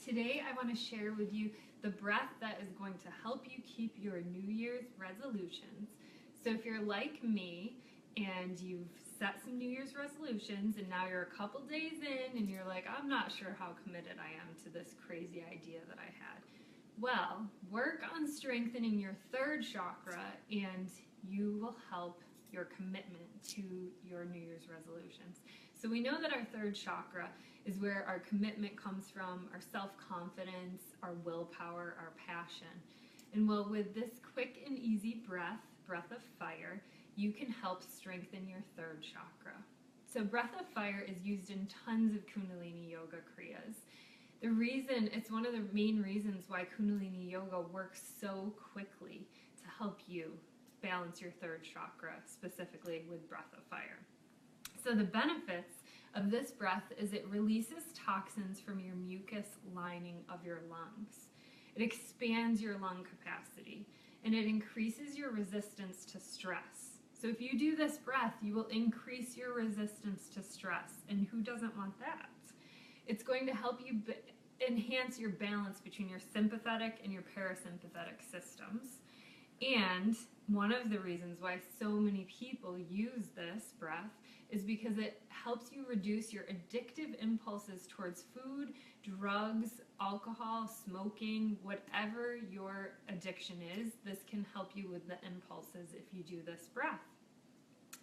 Today I want to share with you the breath that is going to help you keep your New Year's resolutions. So if you're like me and you've set some New Year's resolutions and now you're a couple days in and you're like, I'm not sure how committed I am to this crazy idea that I had. Well, work on strengthening your third chakra and you will help your commitment to your New Year's resolutions. So we know that our third chakra is where our commitment comes from, our self-confidence, our willpower, our passion. And well, with this quick and easy breath of fire, you can help strengthen your third chakra. So breath of fire is used in tons of Kundalini Yoga kriyas. It's one of the main reasons why Kundalini Yoga works so quickly to help you balance your third chakra, specifically with breath of fire. So the benefits of this breath is it releases toxins from your mucus lining of your lungs. It expands your lung capacity and it increases your resistance to stress. So if you do this breath, you will increase your resistance to stress. And who doesn't want that? It's going to help you enhance your balance between your sympathetic and your parasympathetic systems. And one of the reasons why so many people use this breath is because it helps you reduce your addictive impulses towards food, drugs, alcohol, smoking, whatever your addiction is. This can help you with the impulses if you do this breath.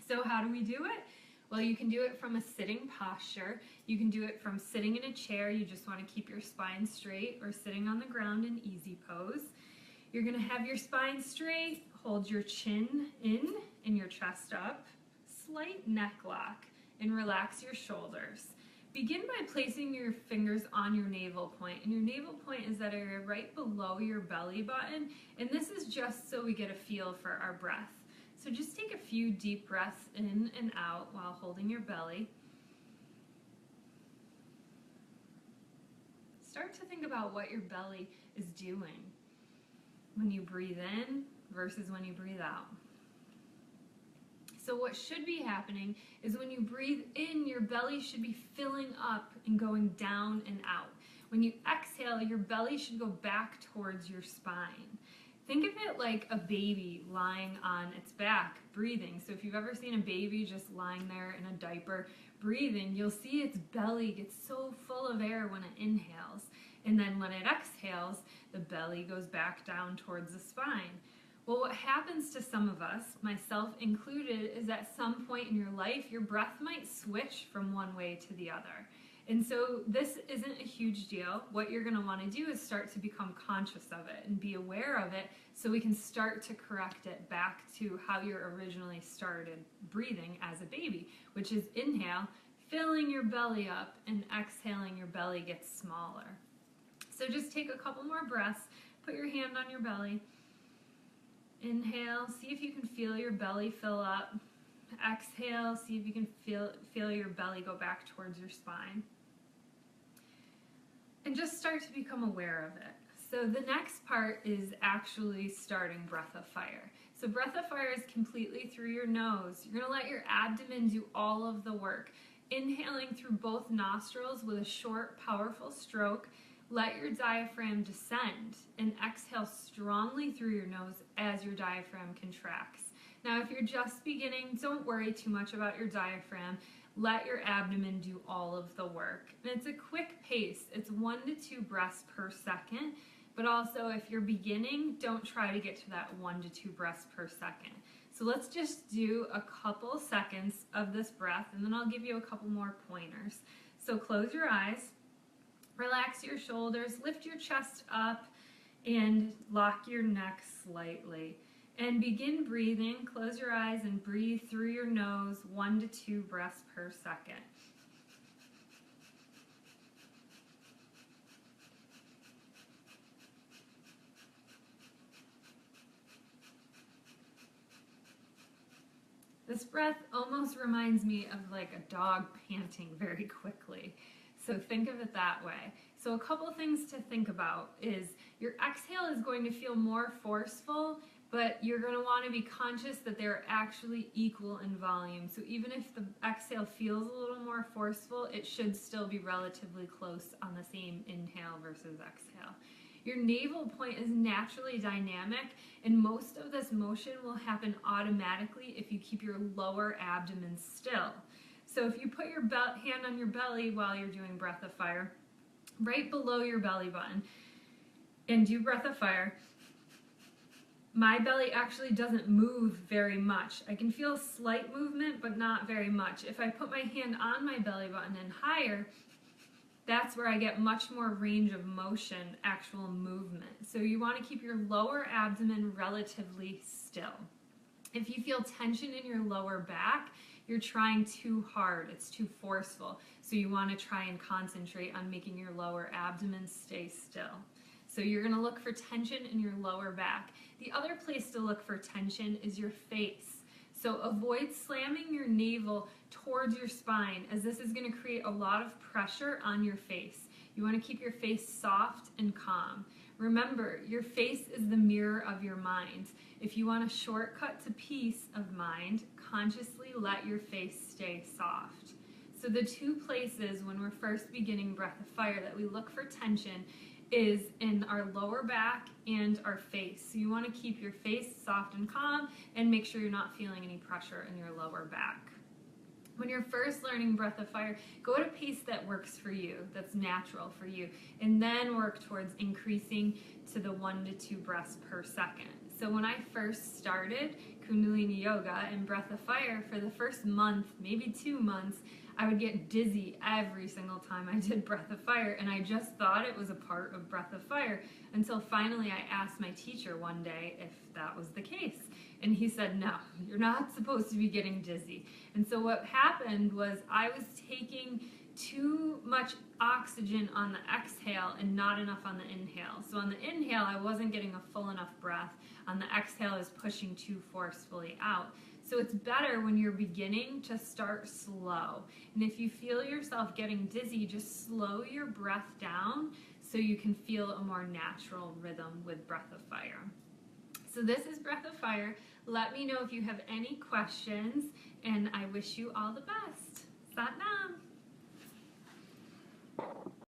So how do we do it? Well, you can do it from a sitting posture. You can do it from sitting in a chair. You just want to keep your spine straight, or sitting on the ground in easy pose. You're going to have your spine straight, hold your chin in and your chest up, slight neck lock, and relax your shoulders. Begin by placing your fingers on your navel point, and your navel point is that area right below your belly button, and this is just so we get a feel for our breath. So just take a few deep breaths in and out while holding your belly. Start to think about what your belly is doing when you breathe in versus when you breathe out. So what should be happening is when you breathe in, your belly should be filling up and going down and out. When you exhale, your belly should go back towards your spine. Think of it like a baby lying on its back, breathing. So if you've ever seen a baby just lying there in a diaper, breathing, you'll see its belly gets so full of air when it inhales. And then when it exhales, the belly goes back down towards the spine. Well, what happens to some of us, myself included, is at some point in your life, your breath might switch from one way to the other. And so this isn't a huge deal. What you're going to want to do is start to become conscious of it and be aware of it so we can start to correct it back to how you originally started breathing as a baby, which is inhale, filling your belly up, and exhaling, your belly gets smaller. So just take a couple more breaths, put your hand on your belly, inhale, see if you can feel your belly fill up, exhale, see if you can feel your belly go back towards your spine. And just start to become aware of it. So the next part is actually starting breath of fire. So breath of fire is completely through your nose. You're going to let your abdomen do all of the work. Inhaling through both nostrils with a short, powerful stroke. Let your diaphragm descend and exhale strongly through your nose as your diaphragm contracts. Now, if you're just beginning, don't worry too much about your diaphragm. Let your abdomen do all of the work. And it's a quick pace. It's 1 to 2 breaths per second. But also, if you're beginning, don't try to get to that 1 to 2 breaths per second. So let's just do a couple seconds of this breath, and then I'll give you a couple more pointers. So close your eyes, relax your shoulders, lift your chest up, and lock your neck slightly. And begin breathing. Close your eyes and breathe through your nose, 1 to 2 breaths per second. This breath almost reminds me of like a dog panting very quickly. So think of it that way. So a couple things to think about is your exhale is going to feel more forceful, but you're going to want to be conscious that they're actually equal in volume. So even if the exhale feels a little more forceful, it should still be relatively close on the same inhale versus exhale. Your navel point is naturally dynamic, and most of this motion will happen automatically if you keep your lower abdomen still. So if you put your hand on your belly while you're doing Breath of Fire, right below your belly button, and do Breath of Fire, my belly actually doesn't move very much. I can feel slight movement, but not very much. If I put my hand on my belly button and higher, that's where I get much more range of motion, actual movement. So you want to keep your lower abdomen relatively still. If you feel tension in your lower back, you're trying too hard, it's too forceful. So you want to try and concentrate on making your lower abdomen stay still. So you're going to look for tension in your lower back. The other place to look for tension is your face. So avoid slamming your navel towards your spine, as this is going to create a lot of pressure on your face. You want to keep your face soft and calm. Remember, your face is the mirror of your mind. If you want a shortcut to peace of mind, consciously let your face stay soft. So the two places when we're first beginning Breath of Fire that we look for tension is in our lower back and our face. So you want to keep your face soft and calm and make sure you're not feeling any pressure in your lower back. When you're first learning Breath of Fire, go at a pace that works for you, that's natural for you, and then work towards increasing to the 1 to 2 breaths per second. So when I first started Kundalini Yoga and Breath of Fire, for the first month, maybe 2 months, I would get dizzy every single time I did Breath of Fire, and I just thought it was a part of Breath of Fire until finally I asked my teacher one day if that was the case. And he said, no, you're not supposed to be getting dizzy. And so what happened was I was taking too much oxygen on the exhale and not enough on the inhale. So on the inhale, I wasn't getting a full enough breath. On the exhale, I was pushing too forcefully out. So it's better when you're beginning to start slow. And if you feel yourself getting dizzy, just slow your breath down so you can feel a more natural rhythm with Breath of Fire. So this is Breath of Fire. Let me know if you have any questions, and I wish you all the best. Sat Nam.